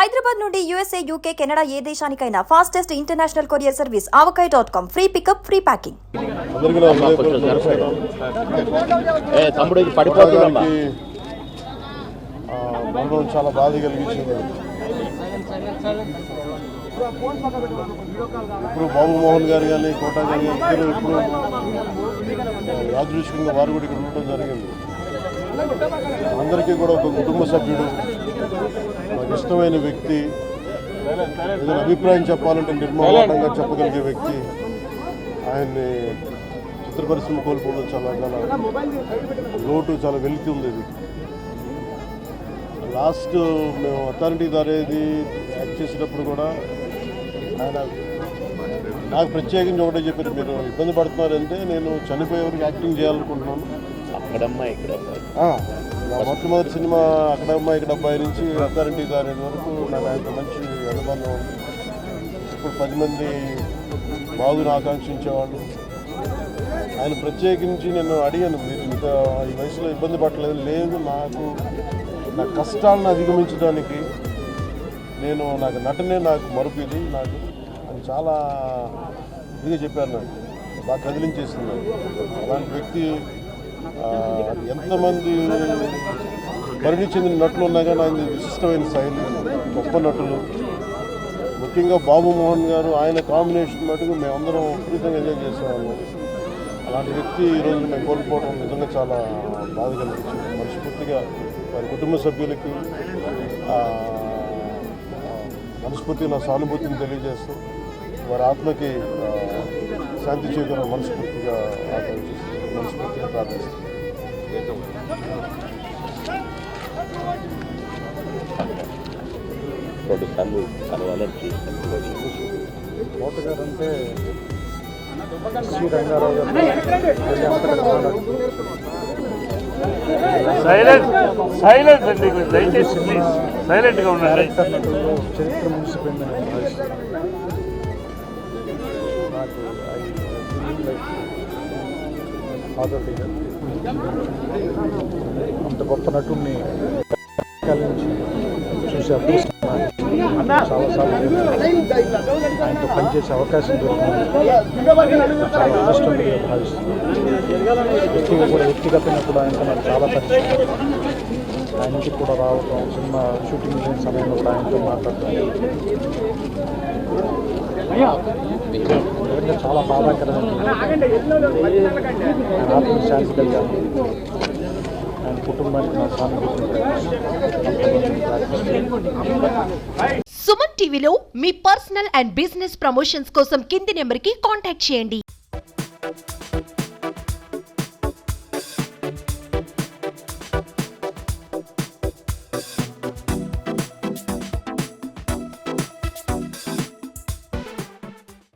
హైదరాబాద్ నుండి USA, UK, Canada ఏ దేశానికైనా fastest international courier service avocai.com. Free pickup, free packing. చాలా బాధ కలిగించింది. ఇప్పుడు బాబు మోహన్ గారు కానీ కోటా గారు ఇద్దరు ఇప్పుడు యాదృచ్ఛికంగా వారు కూడా ఇక్కడ ఉండటం జరిగింది. అందరికీ కూడా ఒక కుటుంబ సభ్యుడు, నాకు ఇష్టమైన వ్యక్తి, ఏదైనా అభిప్రాయం చెప్పాలంటే నిర్మమాటంగా చెప్పగలిగే వ్యక్తి. ఆయన్ని చిత్ర పరిశ్రమ కోల్పోవడం చాలా లోటు, చాలా వెలితి ఉంది. ఇది లాస్ట్ మేము అథారిటీ దారేది యాక్ట్ చేసేటప్పుడు కూడా ఆయన నాకు ప్రత్యేకించి ఒకటే చెప్పారు, మీరు ఇబ్బంది పడుతున్నారంటే నేను చనిపోయేవరకు యాక్టింగ్ చేయాలనుకుంటున్నాను. మొట్టమొదటి సినిమా అక్కడమ్మాయి ఇక్కడ అబ్బాయి నుంచి అథారిటీ దారేది వరకు నాకు ఆయనతో మంచి అనుబంధం ఉంది. ఇప్పుడు 10 మంది బాగుని ఆకాంక్షించేవాళ్ళు. ఆయన ప్రత్యేకించి నేను అడిగాను, మీరు ఇంత ఈ వయసులో ఇబ్బంది పడలేదు. లేదు, నా కష్టాలను అధిగమించడానికి నాకు నటనే నాకు మరుపుది, నాకు అని చాలా ఇదిగా చెప్పారు. నాకు బాగా కదిలించేస్తుంది. అలాంటి వ్యక్తి ఎంతమంది పరిణి చెందిన నటులు ఉన్నా కానీ ఆయన విశిష్టమైన శైలి, గొప్ప నటులు. ముఖ్యంగా బాబు మోహన్ గారు, ఆయన కాంబినేషన్ మటుకు మేమందరం విపరీతంగా ఎంజాయ్ చేసేవాళ్ళం. అలాంటి వ్యక్తి ఈరోజు మేము కోల్పోవడం నిజంగా చాలా బాధ కలిగించింది. మనస్ఫూర్తిగా వారి కుటుంబ సభ్యులకి మనస్ఫూర్తిగా నా సానుభూతిని తెలియజేస్తూ వారి ఆత్మకి శాంతి చేకూర మనస్ఫూర్తిగా ప్రార్థిస్తాను. కోటగారు అంటే శ్రీ రంగారావు గారు సైలెంట్ అండి, దయచేసి ప్లీజ్ సైలెంట్గా ఉండండి. చరిత్ర ముగిసిపోయిందని నాకు అంత గొప్ప నటుడిని నుంచి చూసే అదృష్టం చాలాసార్లు ఆయనతో పనిచేసే అవకాశం దొరికింది. చాలా అదృష్టంగా భావిస్తుంది. వ్యక్తిగతంగా కూడా ఆయనతో నాకు చాలా పరిచయం. ఆయన ఇంటికి కూడా రావడం, సినిమా షూటింగ్ లేని సమయంలో కూడా ఆయనతో మాట్లాడటం నిజంగా చాలా బాధాకరమైన. ఆయన ఆత్మ శాంతి కలిగాను. ఆయన కుటుంబానికి నా సానుభూతిని. సుమన్ టీవీలో మీ పర్సనల్ అండ్ బిజినెస్ ప్రమోషన్స్ కోసం కింది నెంబర్కి కాంటాక్ట్ చేయండి.